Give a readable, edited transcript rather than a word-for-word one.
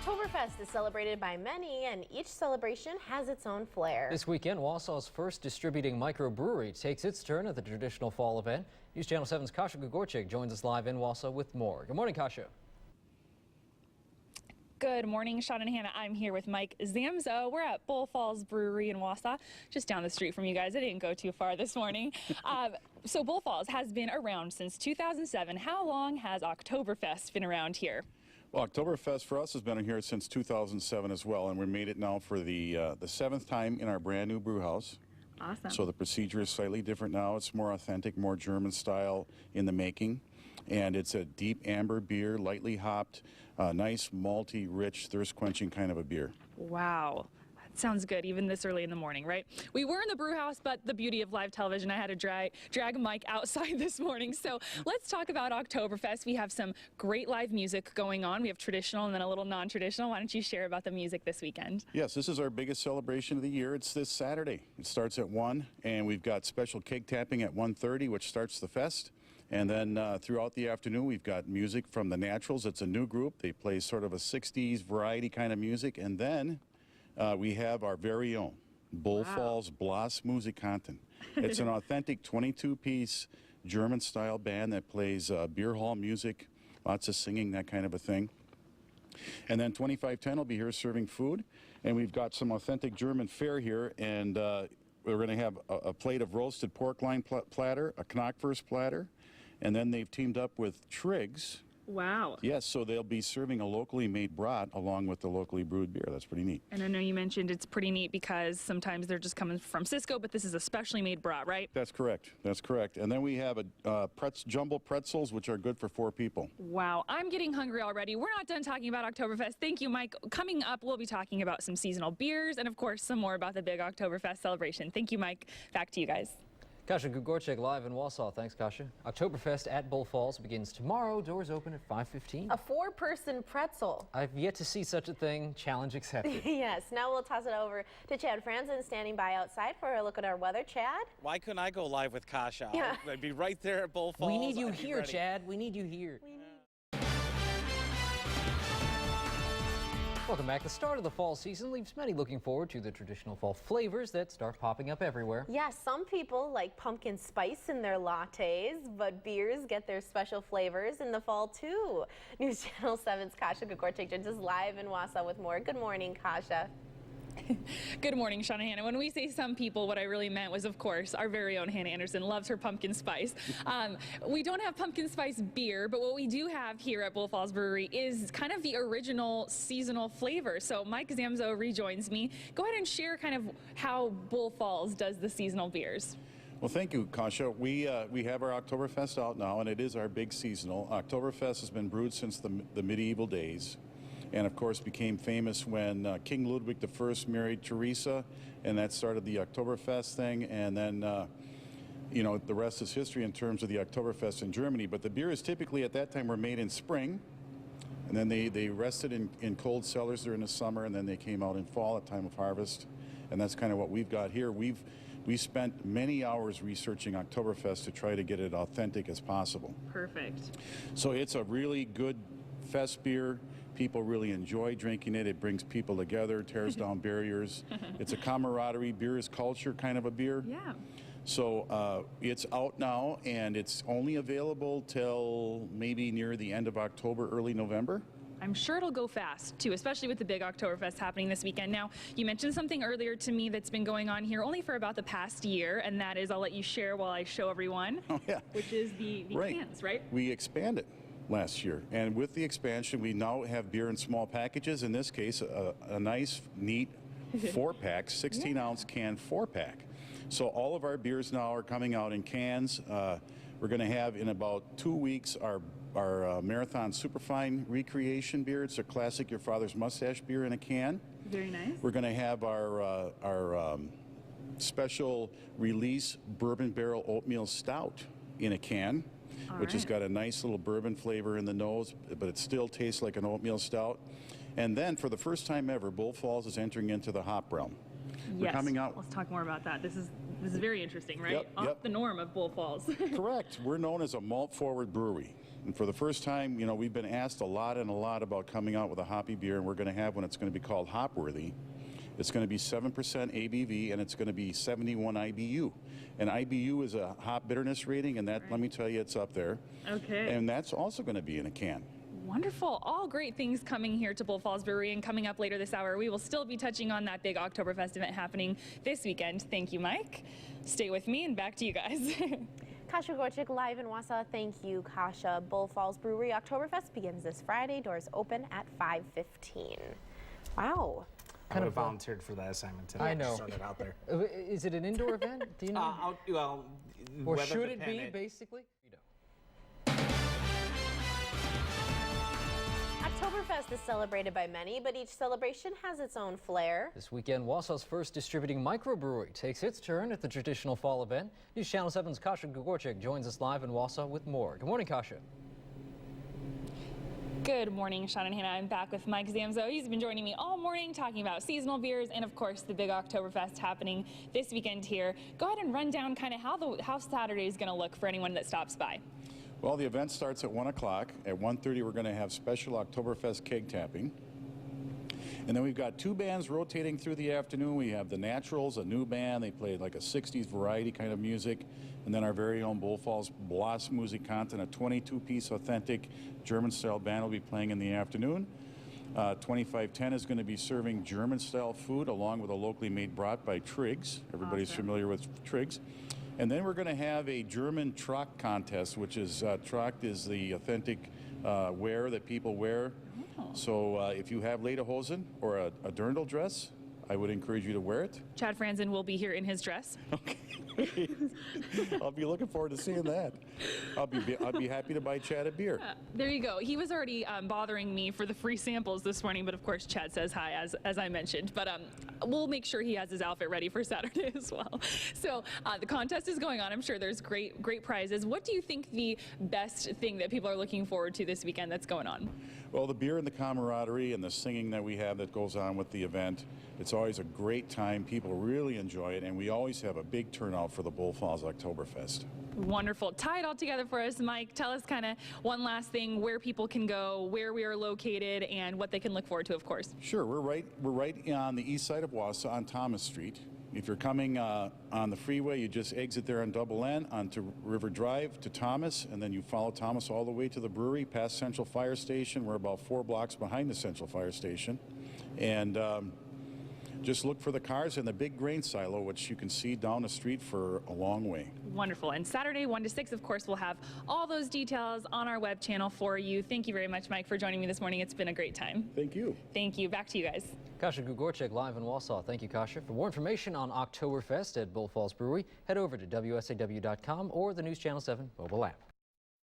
Oktoberfest is celebrated by many, and each celebration has its own flair. This weekend, Wausau's first distributing microbrewery takes its turn at the traditional fall event. News Channel 7's Kasha Gugorczyk joins us live in Wausau with more. Good morning, Kasha. Good morning, Sean and Hannah. I'm here with Mike Zamzow. We're at Bull Falls Brewery in Wausau, just down the street from you guys. I didn't go too far this morning. So Bull Falls has been around since 2007. How long has Oktoberfest been around here? Well, Oktoberfest for us has been here since 2007 as well, and we made it now for the seventh time in our brand new brew house. Awesome. So the procedure is slightly different now. It's more authentic, more German style in the making. And it's a deep amber beer, lightly hopped, nice malty, rich, thirst-quenching kind of a beer. Wow. That sounds good, even this early in the morning, right? We were in the brew house, but the beauty of live television, I had to drag Mike outside this morning. So let's talk about Oktoberfest. We have some great live music going on. We have traditional and then a little non-traditional. Why don't you share about the music this weekend? Yes, this is our biggest celebration of the year. It's this Saturday. It starts at 1, and we've got special keg tapping at 1:30, which starts the fest. And then throughout the afternoon, we've got music from the Naturals. It's a new group. They play sort of a 60s variety kind of music. And then we have our very own Bull Falls Musikanten. It's an authentic 22-piece German-style band that plays beer hall music, lots of singing, that kind of a thing. And then 2510 will be here serving food. And we've got some authentic German fare here. And we're going to have a plate of roasted pork loin platter, a knockwurst platter. And then they've teamed up with Triggs. Wow. Yes, so they'll be serving a locally made brat along with the locally brewed beer. That's pretty neat. And I know you mentioned it's pretty neat because sometimes they're just coming from Cisco, but this is a specially made brat, right? That's correct. That's correct. And then we have jumbo pretzels, which are good for 4 people. Wow, I'm getting hungry already. We're not done talking about Oktoberfest. Thank you, Mike. Coming up, we'll be talking about some seasonal beers and, of course, some more about the big Oktoberfest celebration. Thank you, Mike. Back to you guys. Kasha Gugorczyk live in Wausau. Thanks, Kasha. Oktoberfest at Bull Falls begins tomorrow. Doors open at 5:15. A 4-person pretzel. I've yet to see such a thing. Challenge accepted. Yes, now we'll toss it over to Chad Franzen standing by outside for a look at our weather. Chad? Why couldn't I go live with Kasha? Yeah. I'd be right there at Bull Falls. We need you I'd be here, ready. Chad. We need you here. Welcome back. The start of the fall season leaves many looking forward to the traditional fall flavors that start popping up everywhere. Yes, some people like pumpkin spice in their lattes, but beers get their special flavors in the fall too. News Channel 7's Kasha Gugorczyk joins us live in Wausau with more. Good morning, Kasha. Good morning, Sean and Hannah. When we say some people, what I really meant was, of course, our very own Hannah Anderson loves her pumpkin spice. We don't have pumpkin spice beer, but what we do have here at Bull Falls Brewery is kind of the original seasonal flavor. So Mike Zamzow rejoins me. Go ahead and share kind of how Bull Falls does the seasonal beers. Well, thank you, Kasha. We have our Oktoberfest out now, and it is our big seasonal. Oktoberfest has been brewed since the medieval days. And of course became famous when King Ludwig I married Teresa, and that started the Oktoberfest thing. And then, you know, the rest is history in terms of the Oktoberfest in Germany. But the beers typically at that time were made in spring, and then they rested in cold cellars during the summer, and then they came out in fall at time of harvest. And that's kind of what we've got here. We spent many hours researching Oktoberfest to try to get it authentic as possible. Perfect. So it's a really good fest beer. People really enjoy drinking it. It brings people together, tears down barriers. It's a camaraderie, beer is culture kind of a beer. Yeah. So it's out now, and it's only available till maybe near the end of October, early November. I'm sure it'll go fast, too, especially with the big Oktoberfest happening this weekend. Now, you mentioned something earlier to me that's been going on here only for about the past year, and that is, I'll let you share while I show everyone, which is the cans, right? We expanded last year, and with the expansion we now have beer in small packages. In this case a nice neat 4-pack 16-ounce can 4-pack. So all of our beers now are coming out in cans. We're going to have in about 2 weeks our Marathon Superfine Recreation beer. It's a classic Your Father's Mustache beer in a can. Very nice. We're going to have our special release Bourbon Barrel Oatmeal Stout in a can. Which has got a nice little bourbon flavor in the nose, but it still tastes like an oatmeal stout. And then, for the first time ever, Bull Falls is entering into the hop realm. Yes. We're coming out. Let's talk more about that. This is very interesting, right? Yep. Off the norm of Bull Falls. Correct. We're known as a malt-forward brewery. And for the first time, you know, we've been asked a lot about coming out with a hoppy beer, and we're going to have one. It's going to be called Hopworthy. It's going to be 7% ABV, and it's going to be 71 IBU. And IBU is a hop bitterness rating, and that, let me tell you, it's up there. Okay. And that's also going to be in a can. Wonderful. All great things coming here to Bull Falls Brewery, and coming up later this hour, we will still be touching on that big Oktoberfest event happening this weekend. Thank you, Mike. Stay with me, and back to you guys. Kasha Gorczyk live in Wausau. Thank you, Kasha. Bull Falls Brewery Oktoberfest begins this Friday. Doors open at 5:15. Wow. I would have volunteered for that assignment today. I know. Started out there. Is it an indoor event? Do you know? Well, Or weather should it be, dependent. basically? Oktoberfest is celebrated by many, but each celebration has its own flair. This weekend, Wausau's first distributing microbrewery takes its turn at the traditional fall event. News Channel 7's Kasha Gorczyk joins us live in Wausau with more. Good morning, Kasha. Good morning, Sean and Hannah. I'm back with Mike Zamzow. He's been joining me all morning talking about seasonal beers and, of course, the big Oktoberfest happening this weekend here. Go ahead and run down kind of how Saturday is going to look for anyone that stops by. Well, the event starts at 1 o'clock. At 1:30, we're going to have special Oktoberfest keg tapping. And then we've got two bands rotating through the afternoon. We have the Naturals, a new band. They play like a 60s variety kind of music. And then our very own Bull Falls Bloss Musikanten, a 22-piece authentic German-style band, will be playing in the afternoon. 2510 is going to be serving German-style food along with a locally made brat by Triggs. Everybody's familiar with Triggs. And then we're going to have a German Tracht contest, which is Tracht is the authentic wear that people wear. So if you have lederhosen or a dirndl dress, I would encourage you to wear it. Chad Franzen will be here in his dress. Okay. I'll be looking forward to seeing that. I'll be happy to buy Chad a beer. There you go. He was already bothering me for the free samples this morning, but of course Chad says hi, as I mentioned. But we'll make sure he has his outfit ready for Saturday as well. So the contest is going on. I'm sure there's great prizes. What do you think the best thing that people are looking forward to this weekend that's going on? Well, the beer and the camaraderie and the singing that we have that goes on with the event, it's always a great time. People really enjoy it, and we always have a big turnout for the Bull Falls Oktoberfest. Wonderful. Tie it all together for us, Mike. Tell us kind of one last thing, where people can go, where we are located, and what they can look forward to, of course. Sure, we're right on the east side of Wausau on Thomas Street. If you're coming on the freeway, you just exit there on Double N onto River Drive to Thomas, and then you follow Thomas all the way to the brewery, past Central Fire Station. We're about 4 blocks behind the Central Fire Station. And just look for the cars and the big grain silo, which you can see down the street for a long way. Wonderful. And Saturday, 1 to 6, of course, we'll have all those details on our web channel for you. Thank you very much, Mike, for joining me this morning. It's been a great time. Thank you. Thank you. Back to you guys. Kasha Gorczyk live in Wausau. Thank you, Kasha. For more information on Oktoberfest at Bull Falls Brewery, head over to WSAW.com or the News Channel 7 mobile app.